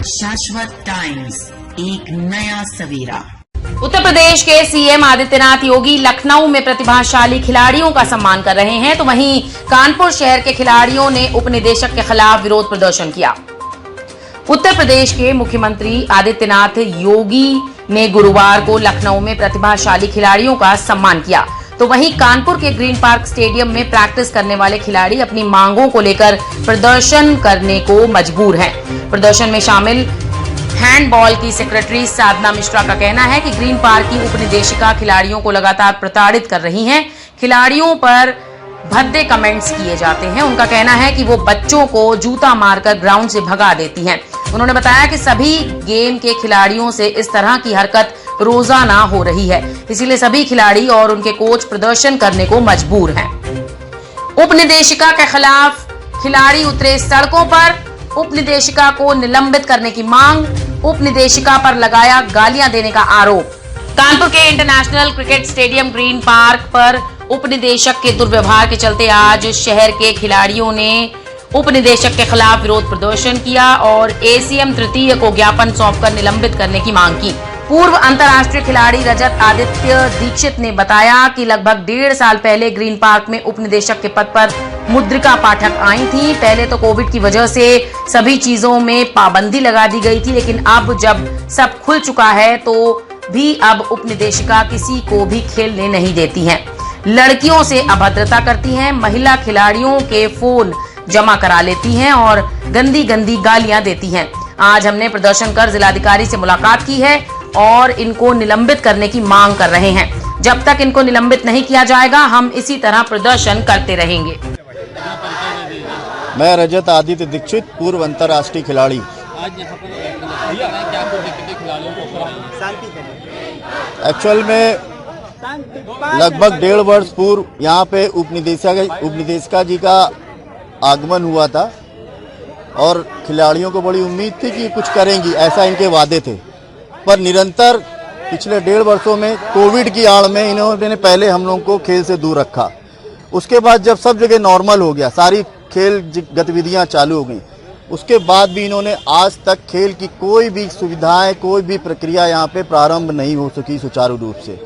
शाश्वत टाइम्स, एक नया सवेरा। उत्तर प्रदेश के सीएम आदित्यनाथ योगी लखनऊ में प्रतिभाशाली खिलाड़ियों का सम्मान कर रहे हैं, तो वहीं कानपुर शहर के खिलाड़ियों ने उपनिदेशक के खिलाफ विरोध प्रदर्शन किया। उत्तर प्रदेश के मुख्यमंत्री आदित्यनाथ योगी ने गुरुवार को लखनऊ में प्रतिभाशाली खिलाड़ियों का सम्मान किया, तो वहीं कानपुर के ग्रीन पार्क स्टेडियम में प्रैक्टिस करने वाले खिलाड़ी अपनी मांगों को लेकर प्रदर्शन करने को मजबूर हैं। प्रदर्शन में शामिल हैंडबॉल की सेक्रेटरी साधना मिश्रा का कहना है कि ग्रीन पार्क की उपनिदेशिका खिलाड़ियों को लगातार प्रताड़ित कर रही हैं। खिलाड़ियों पर भद्दे कमेंट्स किए जाते हैं। उनका कहना है कि वो बच्चों को जूता मारकर ग्राउंड से भगा देती हैं। उन्होंने बताया कि सभी गेम के खिलाड़ियों से इस तरह की हरकत रोजाना हो रही है, इसीलिए सभी खिलाड़ी और उनके कोच प्रदर्शन करने को मजबूर हैं। उपनिदेशिका के खिलाफ खिलाड़ी उतरे सड़कों पर, उपनिदेशिका को निलंबित करने की मांग, उपनिदेशिका पर लगाया गालियां देने का आरोप। कानपुर के international cricket stadium green park पर उपनिदेशक के दुर्व्यवहार के चलते आज शहर के खिलाड़ियों ने उपनिदेशक के खिलाफ विरोध प्रदर्शन किया और एसीएम तृतीय को ज्ञापन सौंपकर निलंबित करने की मांग की। पूर्व अंतर्राष्ट्रीय खिलाड़ी रजत आदित्य दीक्षित ने बताया कि लगभग 1.5 साल पहले ग्रीन पार्क में उपनिदेशक के पद पर मुद्रिका पाठक आई थी। पहले तो कोविड की वजह से सभी चीजों में पाबंदी लगा दी गई थी, लेकिन अब जब सब खुल चुका है तो भी अब उपनिदेशिका किसी को भी खेलने नहीं देती हैं। लड़कियों से अभद्रता करती हैं, महिला खिलाड़ियों के फोन जमा करा लेती हैं और गंदी गंदी गालियां देती हैं। आज हमने प्रदर्शन कर जिलाधिकारी से मुलाकात की है और इनको निलंबित करने की मांग कर रहे हैं। जब तक इनको निलंबित नहीं किया जाएगा हम इसी तरह प्रदर्शन करते रहेंगे। मैं रजत आदित्य दीक्षित, पूर्व अंतर्राष्ट्रीय खिलाड़ी। आज यहाँ पर क्या खिलाड़ियों को एक्चुअल में लगभग 1.5 वर्ष पूर्व यहाँ पे उपनिदेशिका जी का आगमन हुआ था और खिलाड़ियों को बड़ी उम्मीद थी कि कुछ करेंगी, ऐसा इनके वादे थे। पर निरंतर पिछले 1.5 वर्षों में कोविड की आड़ में इन्होंने पहले हम लोगों को खेल से दूर रखा। उसके बाद जब सब जगह नॉर्मल हो गया, सारी खेल गतिविधियां चालू हो गई, उसके बाद भी इन्होंने आज तक खेल की कोई भी सुविधाएं, कोई भी प्रक्रिया यहाँ पे प्रारंभ नहीं हो सकी सुचारू रूप से।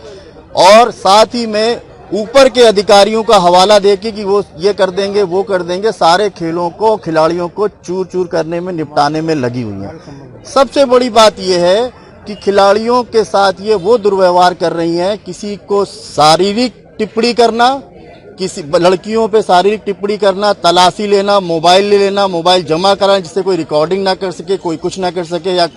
और साथ ही में ऊपर के अधिकारियों का हवाला देके कि वो ये कर देंगे, वो कर देंगे, सारे खेलों को, खिलाड़ियों को चूर चूर करने में, निपटाने में लगी हुई हैं। सबसे बड़ी बात यह है कि खिलाड़ियों के साथ ये वो दुर्व्यवहार कर रही हैं, किसी को शारीरिक टिप्पणी करना, किसी लड़कियों पे शारीरिक टिप्पणी करना, तलाशी लेना, मोबाइल ले लेना, मोबाइल जमा कराना जिससे कोई रिकॉर्डिंग ना कर सके, कोई कुछ ना कर सके, या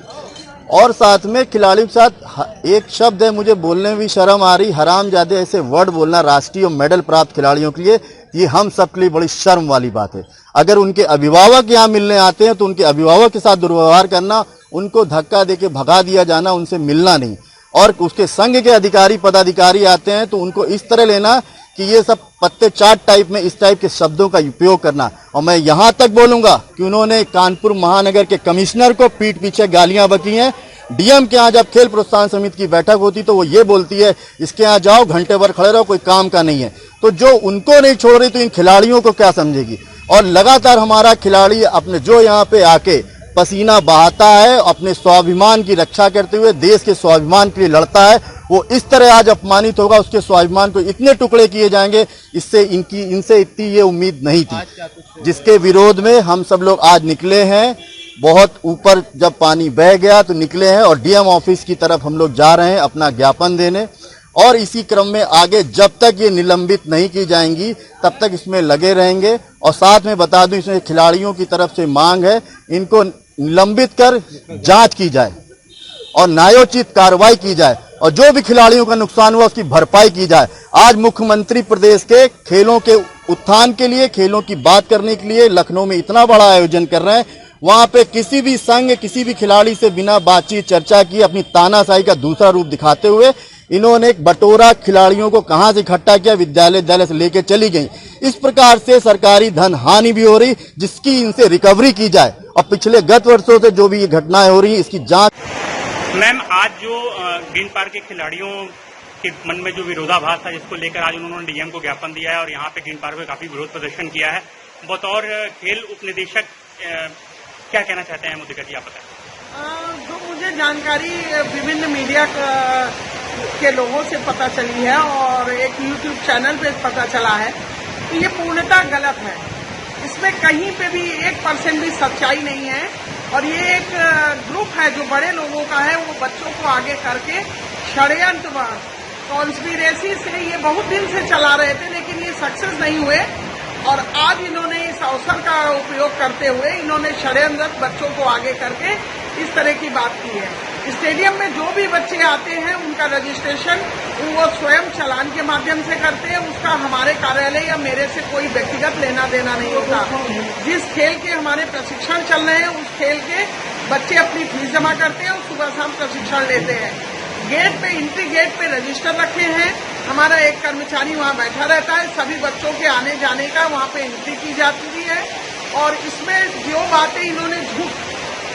और साथ में खिलाड़ियों के साथ एक शब्द है, मुझे बोलने में भी शर्म आ रही, हरामजादे ऐसे वर्ड बोलना राष्ट्रीय मेडल प्राप्त खिलाड़ियों के लिए, ये हम सब के लिए बड़ी शर्म वाली बात है। अगर उनके अभिभावक यहाँ मिलने आते हैं तो उनके अभिभावक के साथ दुर्व्यवहार करना, उनको धक्का देके भगा दिया जाना, उनसे मिलना नहीं। और उसके संघ के अधिकारी पदाधिकारी आते हैं तो उनको इस तरह लेना कि ये सब पत्ते चाट टाइप में, इस टाइप के शब्दों का उपयोग करना। और मैं यहाँ तक बोलूंगा कि उन्होंने कानपुर महानगर के कमिश्नर को पीठ पीछे गालियां बकी हैं। डीएम के यहाँ जब खेल प्रोत्साहन समिति की बैठक होती तो वो ये बोलती है इसके यहाँ जाओ, घंटे भर खड़े रहो, कोई काम का नहीं है। तो जो उनको नहीं छोड़ रही तो इन खिलाड़ियों को क्या समझेगी। और लगातार हमारा खिलाड़ी अपने जो यहाँ पे आके पसीना बहाता है, अपने स्वाभिमान की रक्षा करते हुए देश के स्वाभिमान के लिए लड़ता है, वो इस तरह आज अपमानित होगा, उसके स्वाभिमान को इतने टुकड़े किए जाएंगे, इनसे इतनी ये उम्मीद नहीं थी, जिसके विरोध में हम सब लोग आज निकले हैं। बहुत ऊपर जब पानी बह गया तो निकले हैं और डीएम ऑफिस की तरफ हम लोग जा रहे हैं अपना ज्ञापन देने। और इसी क्रम में आगे जब तक ये निलंबित नहीं की जाएंगी तब तक इसमें लगे रहेंगे। और साथ में बता दूं, इसमें खिलाड़ियों की तरफ से मांग है, इनको निलंबित कर जांच की जाए और न्यायोचित कार्रवाई की जाए और जो भी खिलाड़ियों का नुकसान हुआ उसकी भरपाई की जाए। आज मुख्यमंत्री प्रदेश के खेलों के उत्थान के लिए, खेलों की बात करने के लिए लखनऊ में इतना बड़ा आयोजन कर रहे हैं। वहां पे किसी भी संघ, किसी भी खिलाड़ी से बिना बातचीत चर्चा की अपनी तानाशाही का दूसरा रूप दिखाते हुए इन्होंने एक बटोरा खिलाड़ियों को कहां से इकट्ठा किया, विद्यालय से लेके चली गई। इस प्रकार से सरकारी धन हानि भी हो रही, जिसकी इनसे रिकवरी की जाए और पिछले गत वर्षों से जो भी ये घटनाएं हो रही इसकी जांच। मैम, आज जो ग्रीन पार्क के खिलाड़ियों के मन में जो विरोधाभास था, जिसको लेकर आज उन्होंने डीएम को ज्ञापन दिया है और यहाँ पे ग्रीन पार्क में काफी विरोध प्रदर्शन किया है, बतौर खेल उपनिदेशक क्या कहना चाहते हैं मुद्रिका जी, आप बताएं। जो मुझे जानकारी विभिन्न मीडिया के लोगों से पता चली है और एक यूट्यूब चैनल पे पता चला है, तो ये पूर्णतः गलत है। इसमें कहीं पे भी 1% भी सच्चाई नहीं है और ये एक ग्रुप है जो बड़े लोगों का है, वो बच्चों को आगे करके षड्यंत्र कॉन्स्पिरेसी से ये बहुत दिन से चला रहे थे, लेकिन ये सक्सेस नहीं हुए और आज इन्होंने इस अवसर का उपयोग करते हुए इन्होंने षड्यंत्र बच्चों को आगे करके इस तरह की बात की है। स्टेडियम में जो भी बच्चे आते हैं उनका रजिस्ट्रेशन वो स्वयं चालान के माध्यम से करते हैं, उसका हमारे कार्यालय या मेरे से कोई व्यक्तिगत लेना देना नहीं होता। जिस खेल के हमारे प्रशिक्षण चल रहे हैं उस खेल के बच्चे अपनी फीस जमा करते हैं और सुबह शाम प्रशिक्षण लेते हैं। गेट पे, एंट्री गेट पे रजिस्टर रखे हैं, हमारा एक कर्मचारी वहाँ बैठा रहता है, सभी बच्चों के आने जाने का वहाँ पे एंट्री की जाती है। और इसमें जो बातें इन्होंने झूठ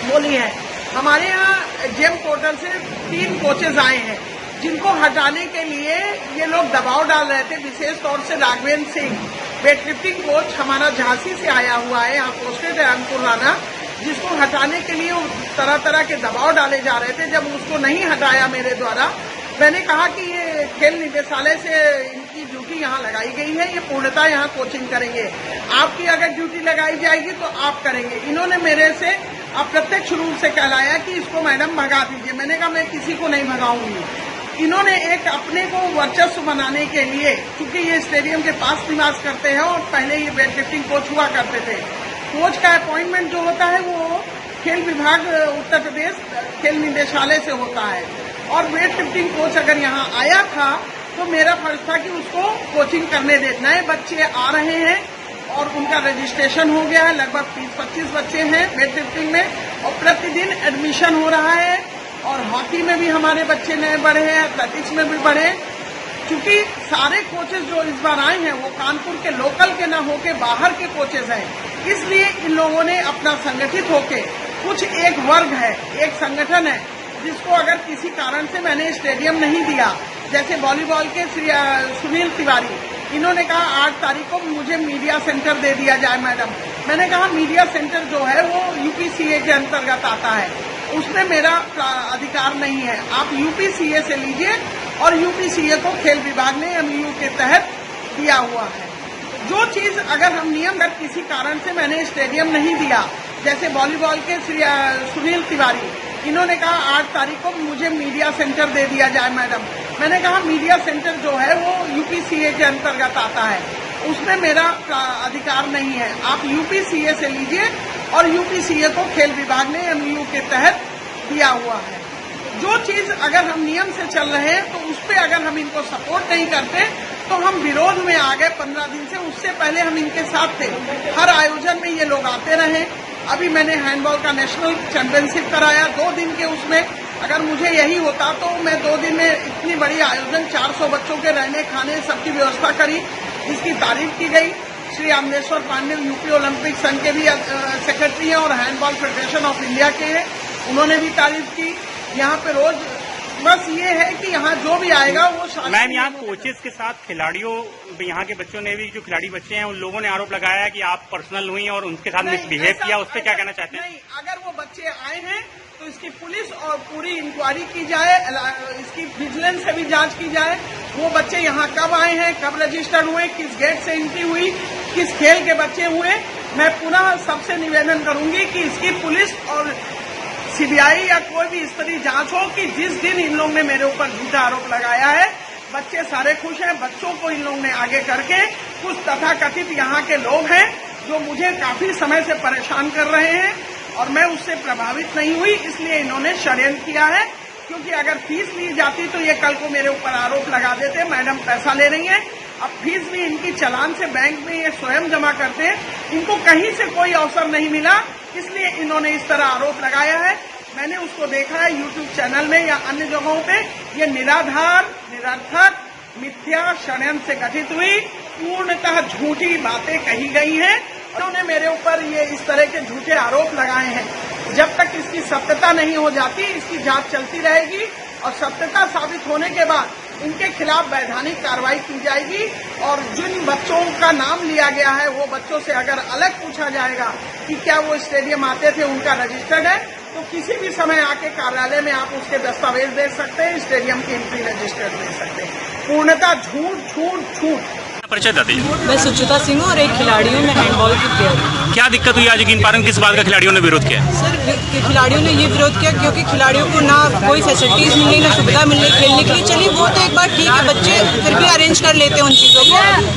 बोली है, हमारे यहाँ जेम पोर्टल से 3 कोचेज आए हैं जिनको हटाने के लिए ये लोग दबाव डाल रहे थे। विशेष तौर से राघवेंद्र सिंह वेटलिफ्टिंग कोच हमारा झांसी से आया हुआ है, यहाँ पोस्टेड है अंकुर राणा, जिसको हटाने के लिए तरह तरह के दबाव डाले जा रहे थे। जब उसको नहीं हटाया मेरे द्वारा, मैंने कहा कि ये खेल निदेशालय से इनकी ड्यूटी यहाँ लगाई गई है, ये पूर्णतः यहाँ कोचिंग करेंगे, आपकी अगर ड्यूटी लगाई जाएगी तो आप करेंगे। इन्होंने मेरे से अप्रत्यक्ष रूप से कहलाया कि इसको मैडम भगा दीजिए। मैंने कहा मैं किसी को नहीं भगाऊंगी। इन्होंने एक अपने को वर्चस्व बनाने के लिए, क्योंकि ये स्टेडियम के पास निवास करते हैं और पहले ये वेटलिफ्टिंग कोच हुआ करते थे, कोच का अपॉइंटमेंट जो होता है वो खेल विभाग उत्तर प्रदेश खेल निदेशालय से होता है और वेटलिफ्टिंग कोच अगर यहाँ आया था तो मेरा फर्ज था कि उसको कोचिंग करने दे। नए बच्चे आ रहे हैं और उनका रजिस्ट्रेशन हो गया है, लगभग 20-25 बच्चे हैं वेटलिफ्टिंग में और प्रतिदिन एडमिशन हो रहा है। और हॉकी में भी हमारे बच्चे नए बढ़े हैं, एथलेटिक्स में भी बढ़े। क्योंकि सारे कोचेज जो इस बार आए हैं वो कानपुर के लोकल के न होके बाहर के कोचेज हैं, इसलिए इन लोगों ने अपना संगठित होके, कुछ एक वर्ग है, एक संगठन है जिसको अगर किसी कारण से मैंने स्टेडियम नहीं दिया, जैसे वॉलीबॉल के सुनील तिवारी, इन्होंने कहा 8 तारीख को मुझे मीडिया सेंटर दे दिया जाए मैडम। मैंने कहा मीडिया सेंटर जो है वो यूपीसीए के अंतर्गत आता है, उसमें मेरा अधिकार नहीं है, आप यूपीसीए से लीजिए और यूपीसीए को खेल विभाग ने एमयू के तहत दिया हुआ है। जो चीज अगर हम नियम कर किसी कारण से मैंने स्टेडियम नहीं दिया, जैसे वॉलीबॉल के सुनील तिवारी, इन्होंने कहा 8 तारीख को मुझे मीडिया सेंटर दे दिया जाए मैडम। मैंने कहा मीडिया सेंटर जो है वो यूपीसीए के अंतर्गत आता है, उसमें मेरा अधिकार नहीं है, आप यूपीसीए से लीजिए और यूपीसीए को खेल विभाग ने एमयू के तहत दिया हुआ है। जो चीज अगर हम नियम से चल रहे हैं तो उस पर अगर हम इनको सपोर्ट नहीं करते तो हम विरोध में आ गए 15 दिन से। उससे पहले हम इनके साथ थे, हर आयोजन में ये लोग आते रहे। अभी मैंने हैंडबॉल का नेशनल चैंपियनशिप कराया 2 दिन के, उसमें अगर मुझे यही होता तो मैं 2 दिन में इतनी बड़ी आयोजन 400 बच्चों के रहने खाने सबकी व्यवस्था करी, जिसकी तारीफ की गई। श्री अमरेश्वर पांडे यूपी ओलंपिक संघ के भी सेक्रेटरी हैं और हैंडबॉल फेडरेशन ऑफ इंडिया के हैं, उन्होंने भी तारीफ की। यहाँ पे रोज बस ये है कि यहाँ जो भी आएगा वो मैम, यहाँ कोचेस के साथ खिलाड़ियों, यहाँ के बच्चों ने भी, जो खिलाड़ी बच्चे हैं उन लोगों ने आरोप लगाया है कि आप पर्सनल हुई और उनके साथ मिसबिहेव किया, उस पर क्या कहना चाहते हैं? नहीं, अगर वो बच्चे आए हैं तो इसकी पुलिस और पूरी इंक्वायरी की जाए, इसकी विजिलेंस से भी जांच की जाए। वो बच्चे यहाँ कब आए हैं, कब रजिस्टर्ड हुए, किस गेट से एंट्री हुई, किस खेल के बच्चे हुए। मैं पुनः सबसे निवेदन करूंगी कि इसकी पुलिस और सीबीआई या कोई भी इस तरह जांच हो कि जिस दिन इन लोगों ने मेरे ऊपर झूठा आरोप लगाया है, बच्चे सारे खुश हैं, बच्चों को इन लोगों ने आगे करके, कुछ तथाकथित यहाँ के लोग हैं जो मुझे काफी समय से परेशान कर रहे हैं और मैं उससे प्रभावित नहीं हुई, इसलिए इन्होंने षड्यंत्र किया है। क्योंकि अगर फीस ली जाती तो ये कल को मेरे ऊपर आरोप लगा देते मैडम पैसा ले रही हैं। अब फीस भी इनकी चालान से बैंक में ये स्वयं जमा करते हैं, इनको कहीं से कोई अवसर नहीं मिला, इसलिए इन्होंने इस तरह आरोप लगाया है। मैंने उसको देखा है यूट्यूब चैनल में या अन्य जगहों पे, ये निराधार, निरर्थक, मिथ्या षड्यंत्र से गठित हुई पूर्णतः झूठी बातें कही गई हैं। उन्होंने मेरे ऊपर ये इस तरह के झूठे आरोप लगाए हैं। जब तक इसकी सत्यता नहीं हो जाती, इसकी जांच चलती रहेगी और सत्यता साबित होने के बाद इनके खिलाफ वैधानिक कार्रवाई की जाएगी। और जिन बच्चों का नाम लिया गया है वो बच्चों से अगर अलग पूछा जाएगा कि क्या वो स्टेडियम आते थे, उनका रजिस्टर्ड है, तो किसी भी समय आके कार्यालय में आप उसके दस्तावेज दे सकते हैं, स्टेडियम की एंट्री रजिस्टर दे सकते हैं। पूर्णतः झूठ झूठ झूठ। परिचय दे दीजिए। मैं सुचिता सिंह हूँ और एक खिलाड़ी हूँ, मैं हैंडबॉल की प्लेयर हूँ। क्या दिक्कत हुई आज ग्रीन पार्क में, किस बात का खिलाड़ियों ने विरोध किया? सर खिलाड़ियों ने ये विरोध किया क्योंकि खिलाड़ियों को ना कोई फैसिलिटीज मिल रही, ना सुविधा मिल रही खेलने के लिए। चलिए वो तो एक बात ठीक है, बच्चे फिर भी अरेंज कर लेते हैं उन चीज़ों को,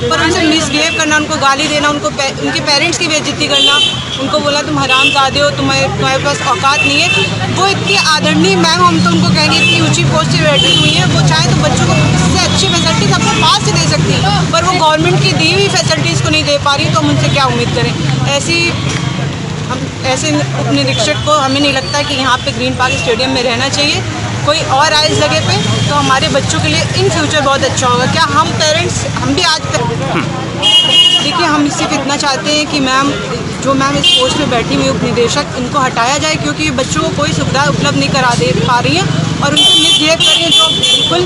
पर उनसे मिसबिहेव करना, उनको गाली देना, उनके पेरेंट्स की बेइज्जती करना, उनको बोला तुम हरामजादे हो, तुम्हारे पास औकात नहीं है। वो इतनी आदरणीय मैम, हम तो उनको कहेंगे इतनी ऊंची पोस्ट से बैठी हुई है, वो चाहे तो बच्चों को इससे अच्छी फैसिलिटीज अपने पास से दे सकती है, पर वो गवर्नमेंट की दी हुई फैसिलिटीज़ को नहीं दे पा रही, तो हम उनसे क्या उम्मीद करें। ऐसे उपनिरीक्षक को हमें नहीं लगता कि यहाँ पे ग्रीन पार्क स्टेडियम में रहना चाहिए। कोई और आए इस जगह पे तो हमारे बच्चों के लिए इन फ्यूचर बहुत अच्छा होगा। क्या हम पेरेंट्स, हम भी आज देखिए, हम सिर्फ इतना चाहते हैं कि मैम इस पोस्ट में बैठी हुई उपनिदेशक, इनको हटाया जाए क्योंकि बच्चों को कोई सुविधा उपलब्ध नहीं करा दे पा रही हैं और उनसे मिसबिहेव कर रही हैं, जो बिल्कुल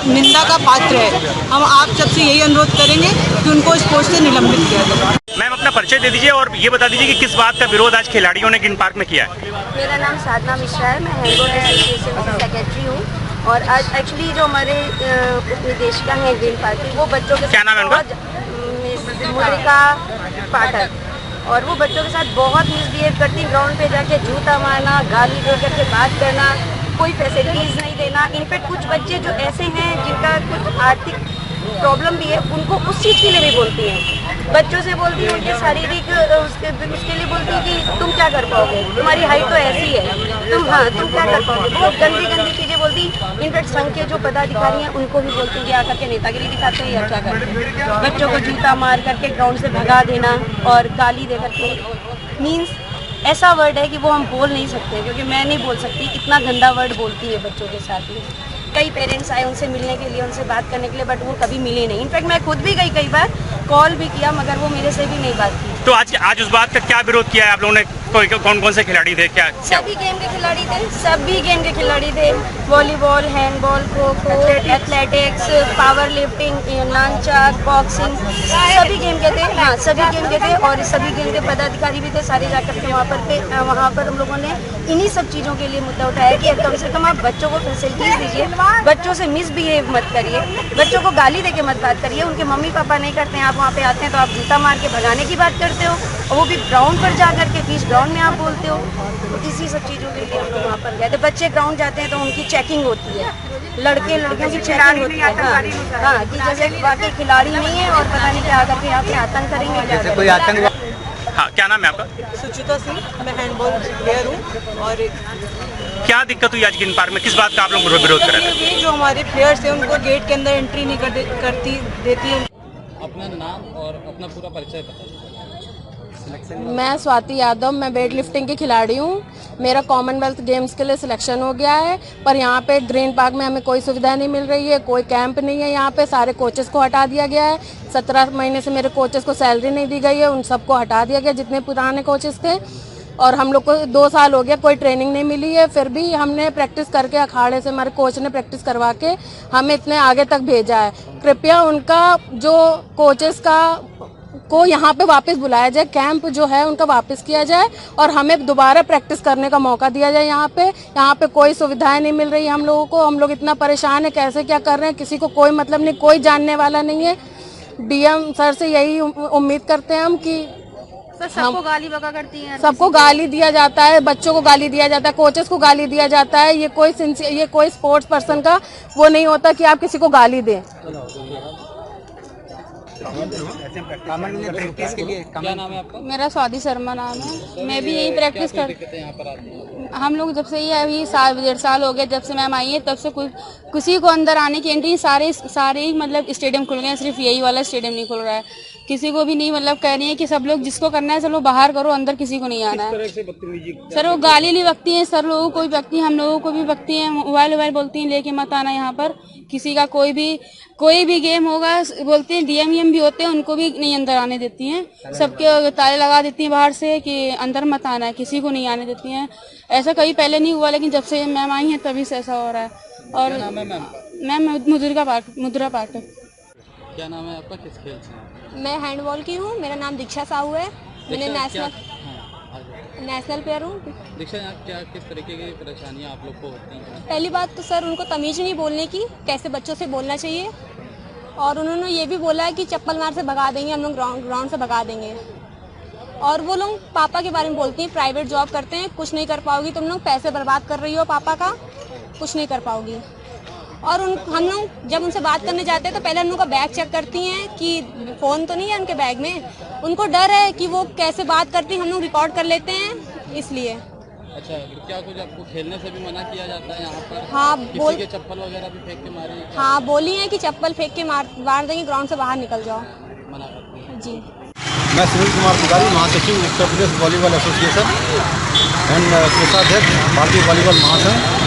निंदा का पात्र है। हम आप सबसे यही अनुरोध करेंगे कि उनको इस पोस्ट से निलंबित किया जाए। मैम अपना परिचय दे दीजिए और ये बता दीजिए कि किस बात का विरोध आज खिलाड़ियों ने ग्रीन पार्क में किया है? मेरा नाम साधना मिश्रा है, मैं हैंडबॉल एसोसिएशन की सेक्रेटरी हूँ और आज एक्चुअली जो हमारे उपनिदेशिका हैं ग्रीन पार्क की, वो बच्चों के क्या नाम है उनका? मुद्रिका पाठक, और वो बच्चों के साथ बहुत मिसबिहेव करती, ग्राउंड पे जाके जूता मारना, गाली दे करके बात करना, कोई फैसिलिटीज़ नहीं देना। इनफैक्ट कुछ बच्चे जो ऐसे हैं जिनका कुछ आर्थिक प्रॉब्लम भी है, उनको उस चीज़ के लिए भी बोलती हैं, बच्चों से बोलती है, उनके शारीरिक उसके लिए बोलती है कि तुम क्या कर पाओगे, तुम्हारी हाइट तो ऐसी है, तुम क्या कर पाओगे। बहुत गंदी गंदी चीज़ें बोलती। इनफैक्ट संघ के जो पदाधिकारी हैं उनको भी बोलती हैं कि आकर के नेतागिरी दिखाते हैं या क्या करते हैं। बच्चों को जूता मार करके ग्राउंड से भगा देना और गाली दे करके, मीन्स ऐसा वर्ड है कि वो हम बोल नहीं सकते, क्योंकि मैं नहीं बोल सकती, इतना गंदा वर्ड बोलती है बच्चों के साथ में। कई पेरेंट्स आए उनसे मिलने के लिए, उनसे बात करने के लिए, बट वो कभी मिले नहीं। इनफैक्ट मैं खुद भी गई कई बार, कॉल भी किया, मगर वो मेरे से भी नहीं बात की। तो आज उस बात का क्या विरोध किया है आप लोगों ने? कौन कौन से खिलाड़ी थे? क्या सभी गेम के खिलाड़ी थे, सभी गेम के खिलाड़ी थे, volleyball, handball, kho kho, athletics, power lifting, लंचाक, boxing, सभी गेम के थे। हाँ, सभी गेम के थे और सभी गेम के पदाधिकारी भी थे, सारे जाकर के वहाँ पर हम लोगों ने इन्हीं सब चीज़ों के लिए मुद्दा उठाया कि कम से कम आप बच्चों को फैसिलिटीज़ दीजिए, बच्चों से मिसबिहेव मत करिए, बच्चों को गाली देके मत बात करिए। उनके मम्मी पापा नहीं करते हैं, आप वहाँ पे आते हैं तो आप जूता मार के भगाने की बात करते हो, और वो भी ग्राउंड पर जा करके, बीच ग्राउंड में आप बोलते हो। तो इसी सब चीज़ों के लिए हम लोग वहाँ पर गए थे। बच्चे ग्राउंड जाते हैं तो उनकी चेकिंग होती है, लड़के लड़कियों की चेकिंग होती है। हाँ, कि जैसे वाकई खिलाड़ी नहीं है और पता नहीं क्या आकर के यहाँ पे आतंक करेंगे, कोई आतंक। हाँ, क्या नाम है आपका? सुचिता सिंह, मैं हैंडबॉल प्लेयर हूँ। और क्या दिक्कत हुई आज ग्रीन पार्क में, किस बात का आप लोग विरोध कर रहे थे? जो हमारे प्लेयर्स हैं उनको गेट के अंदर एंट्री नहीं देती है। अपना नाम और अपना पूरा परिचय बताइए। मैं स्वाति यादव, मैं वेट लिफ्टिंग की खिलाड़ी हूँ। मेरा कॉमनवेल्थ गेम्स के लिए सिलेक्शन हो गया है, पर यहाँ पे ग्रीन पार्क में हमें कोई सुविधा नहीं मिल रही है, कोई कैंप नहीं है। यहाँ पे सारे कोचेस को हटा दिया गया है। 17 महीने से मेरे कोचेस को सैलरी नहीं दी गई है, उन सबको हटा दिया गया जितने पुराने कोचेस थे। और हम लोग को 2 साल हो गया, कोई ट्रेनिंग नहीं मिली है। फिर भी हमने प्रैक्टिस करके, अखाड़े से हमारे कोच ने प्रैक्टिस करवा के हमें इतने आगे तक भेजा है। कृपया उनका जो कोचेस को यहाँ पे वापस बुलाया जाए, कैंप जो है उनका वापस किया जाए और हमें दोबारा प्रैक्टिस करने का मौका दिया जाए। यहाँ पे कोई सुविधाएं नहीं मिल रही हम लोगों को। हम लोग इतना परेशान है, कैसे क्या कर रहे हैं, किसी को कोई मतलब नहीं, कोई जानने वाला नहीं है। डीएम सर से यही उम्मीद करते हैं हम कि सबको गाली बका करती हैं, सबको गाली दिया जाता है, बच्चों को गाली दिया जाता है, कोचेस को गाली दिया जाता है। ये कोई स्पोर्ट्स पर्सन का वो नहीं होता कि आप किसी को गाली दें। प्रैक्टिस के लिए क्या नाम है आपका? मेरा स्वाति शर्मा नाम है। मैं भी यही प्रैक्टिस कर, यहाँ पर आती है? हम लोग जब से ये अभी 1.5 साल हो गए, जब से मैम आई है तब से किसी को अंदर आने की एंट्री, सारे मतलब स्टेडियम खुल गए हैं, सिर्फ यही वाला स्टेडियम नहीं खुल रहा है। किसी को भी नहीं, मतलब कह रही है कि सब लोग जिसको करना है चलो बाहर करो, अंदर किसी को नहीं आना है। सर वो गाली नहीं बकती हैं, सर लोगों को भी बकती हैं, हम लोगों को भी बकती हैं, मोबाइल बोलती हैं लेके मत आना यहाँ पर। किसी का कोई भी गेम होगा बोलते हैं, डीएम भी होते हैं, उनको भी नहीं अंदर आने देती हैं। सबके ताले लगा देती हैं बाहर से कि अंदर मत आना है, किसी को नहीं आने देती हैं। ऐसा कभी पहले नहीं हुआ, लेकिन जब से मैम आई हैं तभी से ऐसा हो रहा है। और मैम मुद्रा पाठक। क्या नाम है आपका, किस खेल से? मैं हैंडबॉल की हूँ, मेरा नाम दीक्षा साहू है। मैंने नेशनल प्लेयर हूँ। दीक्षा, यहाँ क्या किस तरीके की परेशानियाँ आप लोग को होती हैं? पहली बात तो सर उनको तमीज़ नहीं बोलने की, कैसे बच्चों से बोलना चाहिए। और उन्होंने ये भी बोला है कि चप्पल मार से भगा देंगे, हम लोग ग्राउंड से भगा देंगे। और वो लोग पापा के बारे में बोलती हैं, प्राइवेट जॉब करते हैं, कुछ नहीं कर पाओगी तुम लोग, पैसे बर्बाद कर रही हो पापा का, कुछ नहीं कर पाओगी। और हम लोग जब उनसे बात करने जाते हैं तो पहले हम लोग का बैग चेक करती हैं कि फ़ोन तो नहीं है उनके बैग में। उनको डर है कि वो कैसे बात करती हैं, हम लोग रिकॉर्ड कर लेते हैं इसलिए। अच्छा, क्या कुछ आपको खेलने से भी मना किया जाता है यहाँ पर? हाँ, किसी के चप्पल वगैरह भी फेंक के मारी? हाँ, बोली है कि चप्पल फेंक के मार देंगे, ग्राउंड से बाहर निकल जाओ। मना करती हैं? जी। मैं सुनील कुमार तिवारी, महासचिव Uttar Pradesh volleyball association and कोषाध्यक्ष भारतीय वॉलीबॉल महासंघ।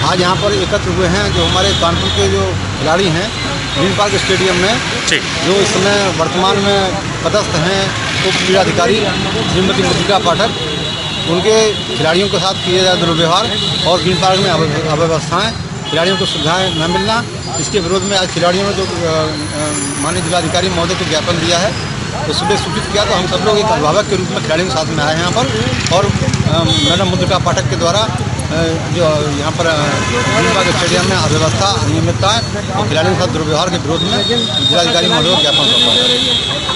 आज यहाँ पर एकत्र हुए हैं जो हमारे कानपुर के जो खिलाड़ी हैं ग्रीन पार्क स्टेडियम में, जो इस समय वर्तमान में पदस्थ हैं उप क्रीड़ाधिकारी श्रीमती मधुरिका पाठक, उनके खिलाड़ियों के साथ किए जाए दुर्व्यवहार और ग्रीन पार्क में अव्यवस्थाएँ, खिलाड़ियों को सुविधाएँ न मिलना, इसके विरोध में आज खिलाड़ियों ने जो माननीय जिलाधिकारी महोदय को ज्ञापन दिया है, तो सुबह सूचित किया तो हम सब लोग एक अभिभावक के रूप में खिलाड़ियों के साथ में आए हैं यहाँ पर। और मैडम मधुरिका पाठक के द्वारा जो यहाँ पर ग्रीन पार्क स्टेडियम में अव्यवस्था, अनियमितता और खिलाड़ियों के साथ दुर्व्यवहार के विरोध में जिलाधिकारी महोदय को ज्ञापन सौंपा है।